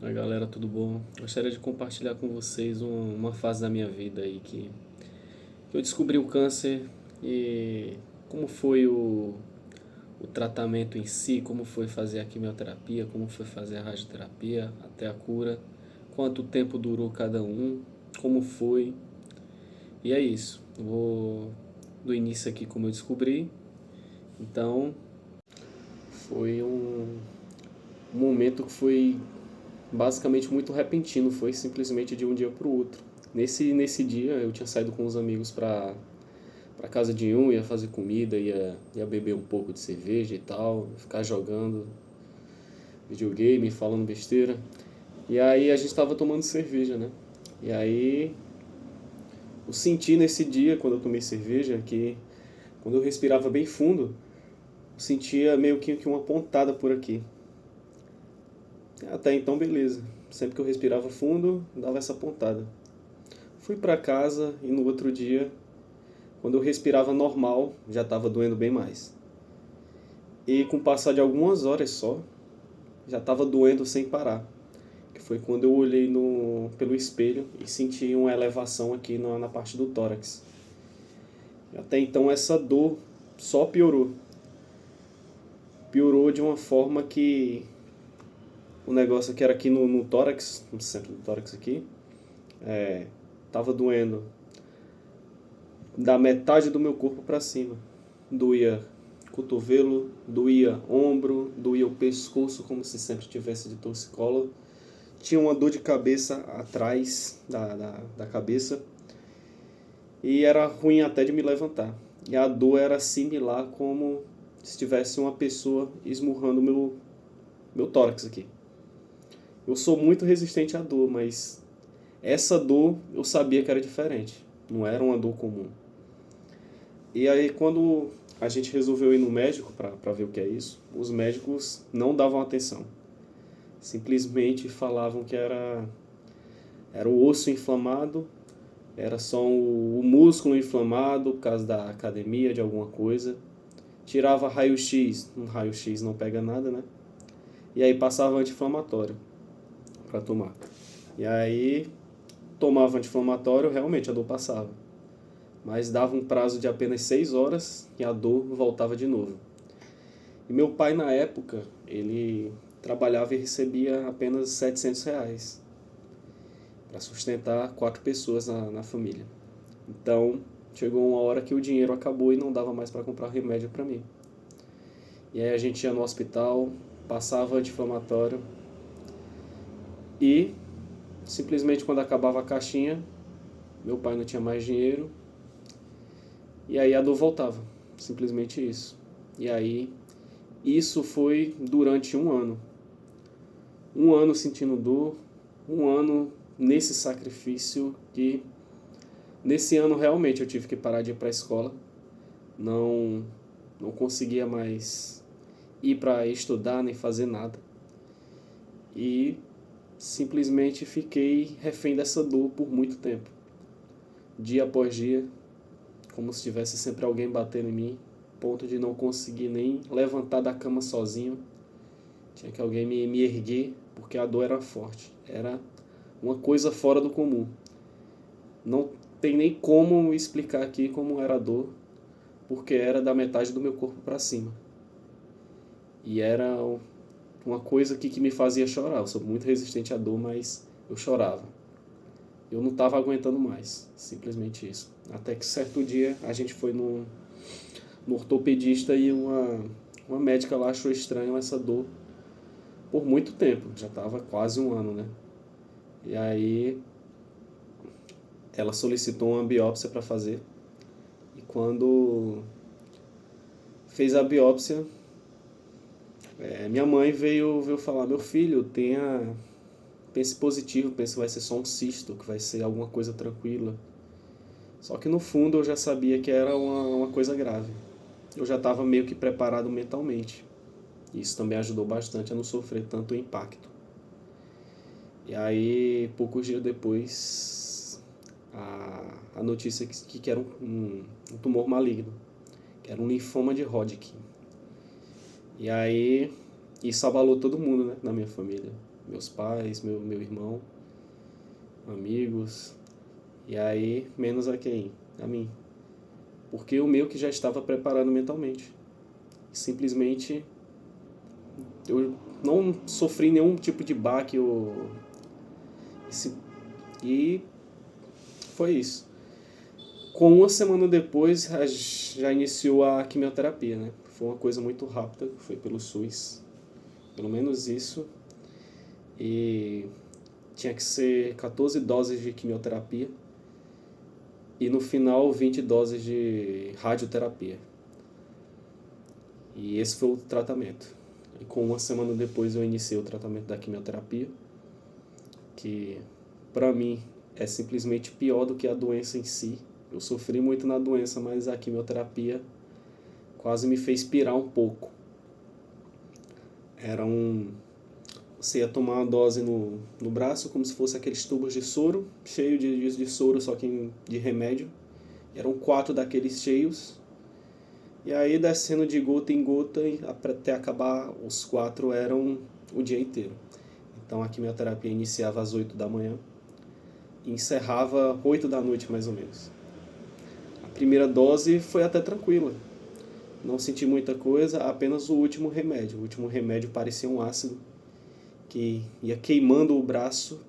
Oi galera, tudo bom? Gostaria de compartilhar com vocês uma fase da minha vida aí que eu descobri o câncer e como foi o tratamento em si, como foi fazer a quimioterapia, como foi fazer a radioterapia até a cura, quanto tempo durou cada um, como foi. E é isso. Vou do início aqui como eu descobri. Então, foi um momento que foi basicamente muito repentino, foi simplesmente de um dia para o outro. Nesse dia eu tinha saído com os amigos para casa de um, ia fazer comida, ia beber um pouco de cerveja e tal, ficar jogando videogame, falando besteira. E aí a gente estava tomando cerveja, né? E aí eu senti nesse dia, quando eu tomei cerveja, que quando eu respirava bem fundo, eu sentia meio que uma pontada por aqui. Até então, beleza. Sempre que eu respirava fundo, dava essa pontada. Fui para casa e no outro dia, quando eu respirava normal, já estava doendo bem mais. E com o passar de algumas horas só, já estava doendo sem parar. Que foi quando eu olhei pelo espelho e senti uma elevação aqui na parte do tórax. Até então essa dor só piorou. Piorou de uma forma que o negócio que era aqui no tórax, no centro do tórax aqui, tava doendo da metade do meu corpo para cima. Doía cotovelo, doía ombro, doía o pescoço como se sempre tivesse de torcicolo. Tinha uma dor de cabeça atrás da cabeça e era ruim até de me levantar. E a dor era similar como se tivesse uma pessoa esmurrando meu tórax aqui. Eu sou muito resistente à dor, mas essa dor eu sabia que era diferente. Não era uma dor comum. E aí quando a gente resolveu ir no médico para ver o que é isso, os médicos não davam atenção. Simplesmente falavam que era o osso inflamado, era só o músculo inflamado por causa da academia, de alguma coisa. Tirava raio-x, um raio-x não pega nada, né? E aí passava anti-inflamatório para tomar. E aí tomava anti-inflamatório, realmente a dor passava. Mas dava um prazo de apenas 6 horas e a dor voltava de novo. E meu pai, na época, ele trabalhava e recebia apenas R$ 700 para sustentar 4 pessoas na família. Então, chegou uma hora que o dinheiro acabou e não dava mais para comprar remédio para mim. E aí a gente ia no hospital, passava anti-inflamatório e simplesmente quando acabava a caixinha, meu pai não tinha mais dinheiro e aí a dor voltava. Simplesmente isso. E aí isso foi durante um ano. Um ano sentindo dor, um ano nesse sacrifício que nesse ano realmente eu tive que parar de ir para a escola. Não, não conseguia mais ir para estudar nem fazer nada. E simplesmente fiquei refém dessa dor por muito tempo. Dia após dia, como se tivesse sempre alguém batendo em mim, ponto de não conseguir nem levantar da cama sozinho. Tinha que alguém me erguer, porque a dor era forte. Era uma coisa fora do comum. Não tem nem como explicar aqui como era a dor, porque era da metade do meu corpo para cima. E era uma coisa que me fazia chorar. Eu sou muito resistente à dor, mas eu chorava. Eu não estava aguentando mais, simplesmente isso. Até que certo dia a gente foi no ortopedista e uma médica lá achou estranho essa dor por muito tempo. Já estava quase um ano, né? E aí ela solicitou uma biópsia para fazer. E quando fez a biópsia, minha mãe veio falar: meu filho, pense positivo, pense que vai ser só um cisto, que vai ser alguma coisa tranquila. Só que no fundo eu já sabia que era uma coisa grave. Eu já estava meio que preparado mentalmente. Isso também ajudou bastante a não sofrer tanto o impacto. E aí, poucos dias depois, a notícia que era um tumor maligno, que era um linfoma de Hodgkin. E aí, isso abalou todo mundo, né, na minha família. meus pais, meu irmão, amigos, e aí menos a quem? A mim. Porque o meu que já estava preparado mentalmente. Simplesmente eu não sofri nenhum tipo de baque e foi isso. Com uma semana depois já iniciou a quimioterapia, né? Foi uma coisa muito rápida, foi pelo SUS, pelo menos isso. E tinha que ser 14 doses de quimioterapia e no final 20 doses de radioterapia. E esse foi o tratamento. E com uma semana depois eu iniciei o tratamento da quimioterapia, que para mim é simplesmente pior do que a doença em si. Eu sofri muito na doença, mas a quimioterapia quase me fez pirar um pouco. Você ia tomar uma dose no braço, como se fosse aqueles tubos de soro, cheio de soro, só que de remédio. Eram 4 daqueles cheios. E aí, descendo de gota em gota, até acabar, os 4 eram o dia inteiro. Então, a quimioterapia iniciava às 8 da manhã e encerrava 8 da noite, mais ou menos. A primeira dose foi até tranquila. Não senti muita coisa, apenas o último remédio. O último remédio parecia um ácido que ia queimando o braço.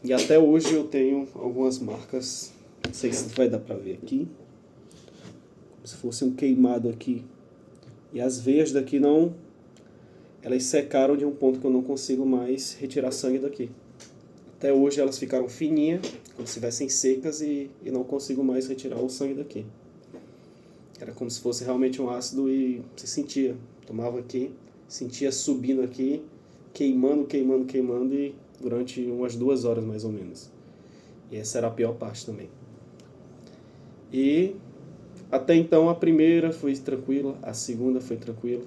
E até hoje eu tenho algumas marcas, não sei se vai dar pra ver aqui, como se fosse um queimado aqui. E as veias daqui não, elas secaram de um ponto que eu não consigo mais retirar sangue daqui. Até hoje elas ficaram fininhas, como se estivessem secas e não consigo mais retirar o sangue daqui. Era como se fosse realmente um ácido e você sentia, tomava aqui, sentia subindo aqui, queimando e durante umas 2 horas mais ou menos. E essa era a pior parte também. E até então a primeira foi tranquila, a segunda foi tranquila.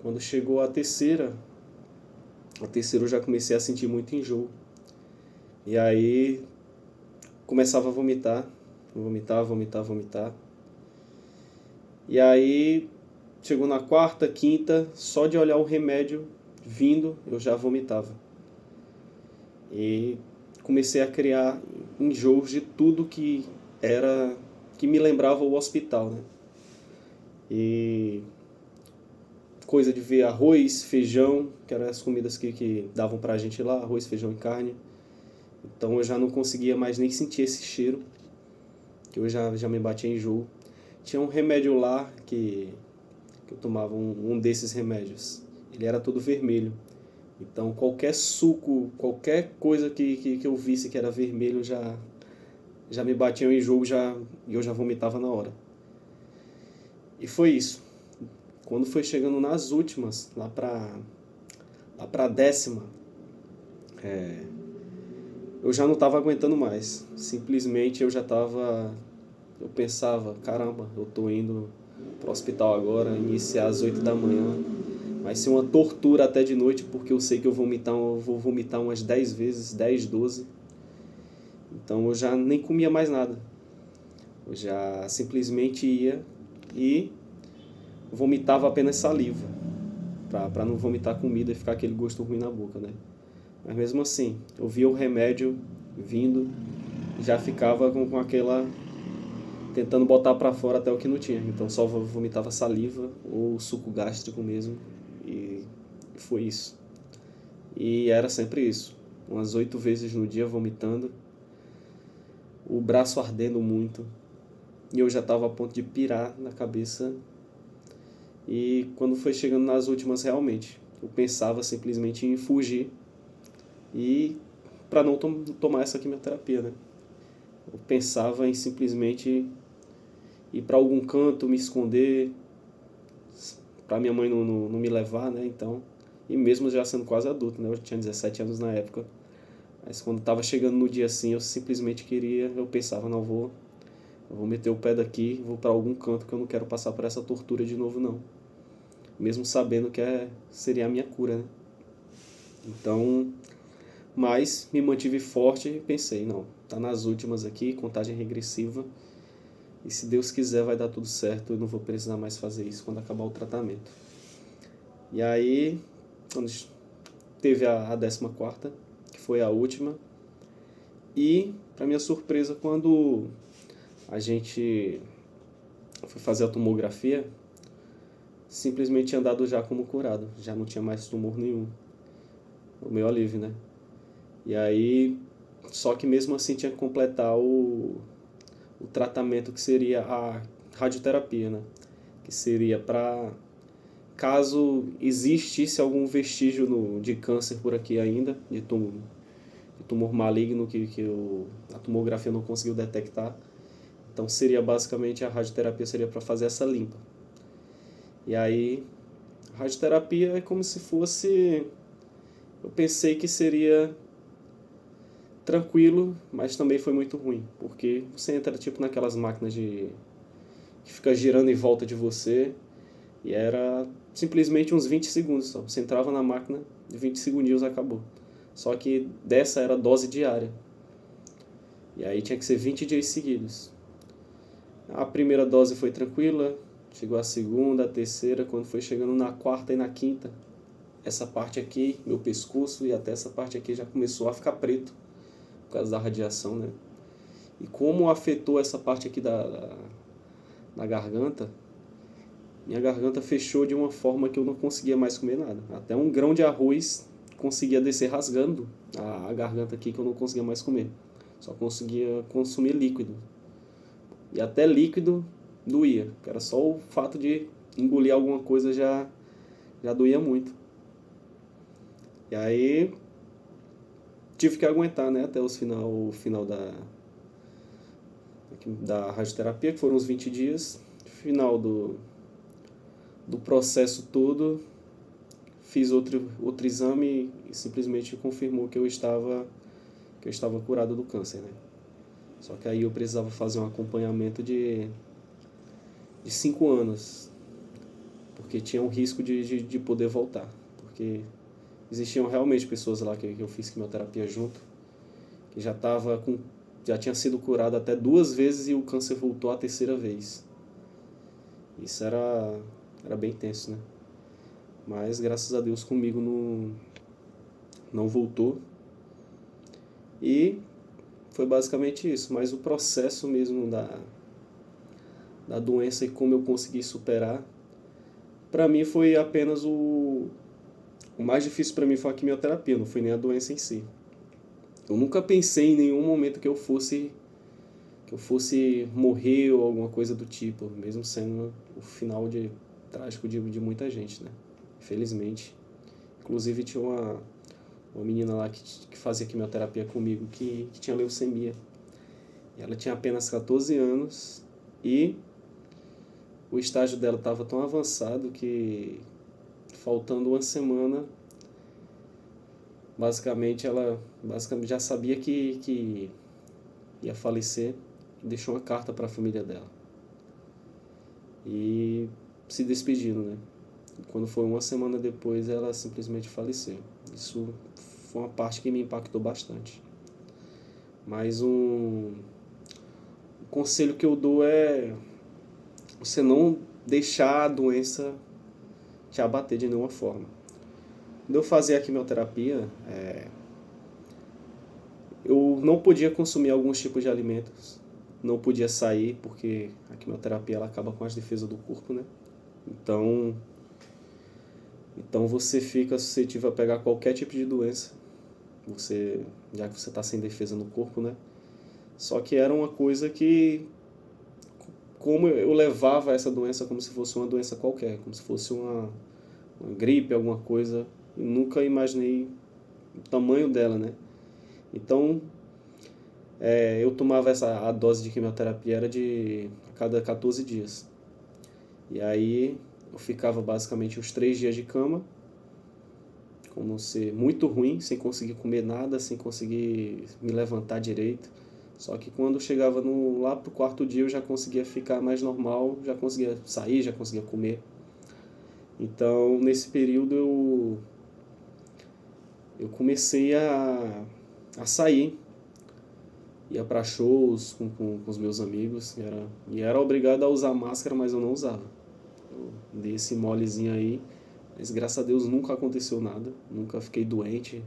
Quando chegou a terceira eu já comecei a sentir muito enjoo. E aí começava a vomitar. E aí chegou na quarta, quinta, só de olhar o remédio vindo, eu já vomitava. E comecei a criar enjoos de tudo que me lembrava o hospital, né? E coisa de ver arroz, feijão, que eram as comidas que davam pra gente lá, arroz, feijão e carne. Então eu já não conseguia mais nem sentir esse cheiro, que eu já me batia enjoo. Tinha um remédio lá que eu tomava, um desses remédios. Ele era todo vermelho. Então qualquer suco, qualquer coisa que eu visse que era vermelho já me batia um enjoo e eu já vomitava na hora. E foi isso. Quando foi chegando nas últimas, lá pra 10ª, eu já não estava aguentando mais. Simplesmente eu pensava, caramba, eu tô indo pro hospital agora, iniciar às 8 da manhã. Vai ser uma tortura até de noite, porque eu sei que eu vou vomitar umas 10 vezes, 10, 12. Então eu já nem comia mais nada. Eu já simplesmente ia e vomitava apenas saliva, para não vomitar comida e ficar aquele gosto ruim na boca, né? Mas mesmo assim, eu via o remédio vindo, já ficava com aquela tentando botar para fora até o que não tinha. Então só vomitava saliva ou suco gástrico mesmo e foi isso. E era sempre isso, umas 8 vezes no dia vomitando, o braço ardendo muito e eu já estava a ponto de pirar na cabeça. E quando foi chegando nas últimas, realmente, eu pensava simplesmente em fugir e para não tomar essa quimioterapia, né? Eu pensava em simplesmente ir para algum canto, me esconder, para minha mãe não me levar, né? Então, e mesmo já sendo quase adulto, né? Eu tinha 17 anos na época. Mas quando estava chegando no dia assim, eu pensava, não, eu vou meter o pé daqui, vou para algum canto que eu não quero passar por essa tortura de novo, não. Mesmo sabendo que seria a minha cura, né? Então, mas me mantive forte e pensei, não, tá nas últimas aqui, contagem regressiva, e se Deus quiser vai dar tudo certo, eu não vou precisar mais fazer isso quando acabar o tratamento. E aí, quando teve a 14ª, que foi a última. E, para minha surpresa, quando a gente foi fazer a tomografia, simplesmente tinha dado já como curado. Já não tinha mais tumor nenhum. O meu alívio, né? E aí, só que mesmo assim tinha que completar o tratamento que seria a radioterapia, né? Que seria para, caso existisse algum vestígio de câncer por aqui ainda, de tumor maligno que a tomografia não conseguiu detectar. Então seria basicamente, a radioterapia seria para fazer essa limpa. E aí, a radioterapia é como se fosse... Eu pensei que seria tranquilo, mas também foi muito ruim, porque você entra tipo naquelas máquinas que fica girando em volta de você, e era simplesmente uns 20 segundos só. Você entrava na máquina, de 20 segundinhos acabou. Só que dessa era dose diária. E aí tinha que ser 20 dias seguidos. A primeira dose foi tranquila, chegou a segunda, a terceira, quando foi chegando na quarta e na quinta, essa parte aqui, meu pescoço e até essa parte aqui já começou a ficar preto, por causa da radiação, né? E como afetou essa parte aqui da garganta, minha garganta fechou de uma forma que eu não conseguia mais comer nada. Até um grão de arroz conseguia descer rasgando a garganta aqui, que eu não conseguia mais comer. Só conseguia consumir líquido. E até líquido doía, porque era só o fato de engolir alguma coisa já doía muito. E aí tive que aguentar, né, até o final da radioterapia, que foram uns 20 dias. Final do processo todo, fiz outro exame e simplesmente confirmou que eu estava curado do câncer, né? Só que aí eu precisava fazer um acompanhamento de 5 anos, porque tinha um risco de poder voltar, porque existiam realmente pessoas lá que eu fiz quimioterapia junto, que já tinha sido curado até 2 vezes e o câncer voltou a terceira vez. Isso era bem tenso, né? Mas graças a Deus comigo não voltou. E foi basicamente isso. Mas o processo mesmo da doença e como eu consegui superar, para mim foi apenas o mais difícil para mim foi a quimioterapia, não foi nem a doença em si. Eu nunca pensei em nenhum momento que eu fosse morrer ou alguma coisa do tipo, mesmo sendo o final trágico de muita gente, né? Infelizmente. Inclusive tinha uma menina lá que fazia quimioterapia comigo que tinha leucemia. E ela tinha apenas 14 anos e o estágio dela estava tão avançado que, faltando uma semana, ela já sabia que ia falecer, e deixou uma carta para a família dela. E se despedindo, né? E quando foi uma semana depois, ela simplesmente faleceu. Isso foi uma parte que me impactou bastante. Mas um conselho que eu dou é você não deixar a doença te abater de nenhuma forma. Quando eu fazia a quimioterapia, eu não podia consumir alguns tipos de alimentos, não podia sair, porque a quimioterapia ela acaba com as defesas do corpo, né? Então você fica suscetível a pegar qualquer tipo de doença, já que você está sem defesa no corpo, né? Só que era uma coisa que, como eu levava essa doença como se fosse uma doença qualquer, como se fosse uma gripe, alguma coisa, eu nunca imaginei o tamanho dela, né? Então, eu tomava a dose de quimioterapia era a cada 14 dias. E aí eu ficava basicamente uns 3 dias de cama, como ser muito ruim, sem conseguir comer nada, sem conseguir me levantar direito. Só que quando chegava lá pro 4º dia eu já conseguia ficar mais normal, já conseguia sair, já conseguia comer. Então, nesse período eu comecei a sair, ia para shows com os meus amigos, e era obrigado a usar máscara, mas eu não usava. Eu dei esse molezinho aí, Mas graças a Deus nunca aconteceu nada, nunca fiquei doente.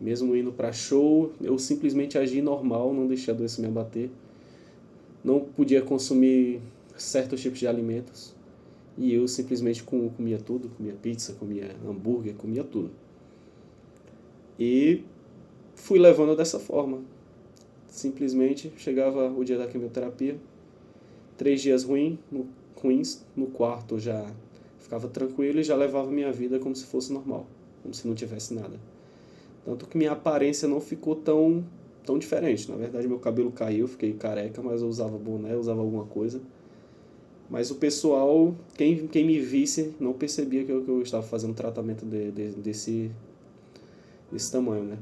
Mesmo indo para show, eu simplesmente agi normal, não deixei a doença me abater. Não podia consumir certos tipos de alimentos. E eu simplesmente comia tudo, comia pizza, comia hambúrguer, comia tudo. E fui levando dessa forma. Simplesmente chegava o dia da quimioterapia, 3 dias ruins, no quarto já ficava tranquilo e já levava minha vida como se fosse normal, como se não tivesse nada. Tanto que minha aparência não ficou tão diferente. Na verdade, meu cabelo caiu, fiquei careca, mas eu usava boné, eu usava alguma coisa. Mas o pessoal, quem me visse, não percebia que eu estava fazendo tratamento desse tamanho, né?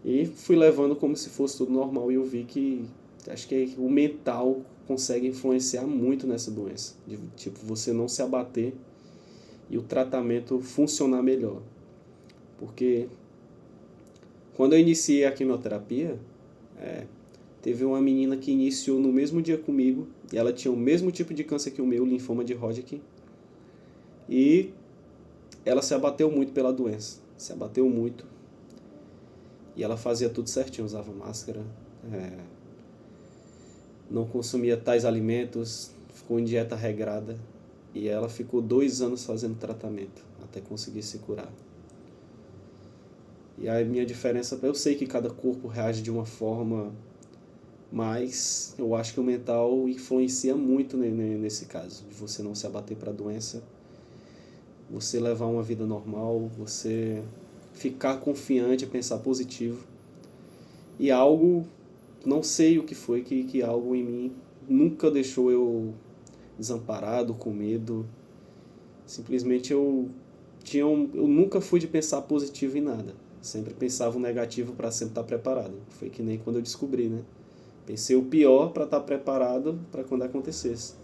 E fui levando como se fosse tudo normal e eu vi que acho que o mental consegue influenciar muito nessa doença. De, tipo, você não se abater e o tratamento funcionar melhor. Porque quando eu iniciei a quimioterapia, teve uma menina que iniciou no mesmo dia comigo e ela tinha o mesmo tipo de câncer que o meu, linfoma de Hodgkin. E ela se abateu muito pela doença, se abateu muito. E ela fazia tudo certinho, usava máscara, não consumia tais alimentos, ficou em dieta regrada. E ela ficou 2 anos fazendo tratamento, até conseguir se curar. E a minha diferença, eu sei que cada corpo reage de uma forma, mas eu acho que o mental influencia muito nesse caso, de você não se abater para a doença, você levar uma vida normal, você ficar confiante, pensar positivo. E algo, não sei o que foi, que algo em mim nunca deixou eu desamparado, com medo. Simplesmente eu nunca fui de pensar positivo em nada. Sempre pensava o negativo para sempre estar preparado. Foi que nem quando eu descobri, né? Pensei o pior para estar preparado para quando acontecesse.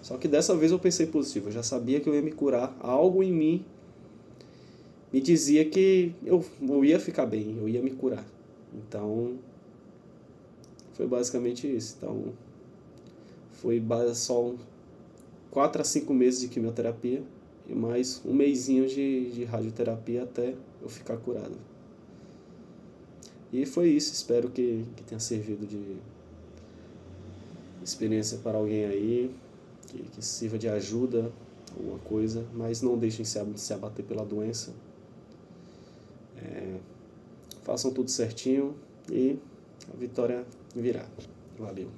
Só que dessa vez eu pensei positivo. Eu já sabia que eu ia me curar. Algo em mim me dizia que eu ia ficar bem, eu ia me curar. Então, foi basicamente isso. Então, foi só 4 a 5 meses de quimioterapia e mais um mesinho de radioterapia até eu ficar curado. E foi isso, espero que tenha servido de experiência para alguém aí, que sirva de ajuda, alguma coisa, mas não deixem se abater pela doença. Façam tudo certinho e a vitória virá. Valeu.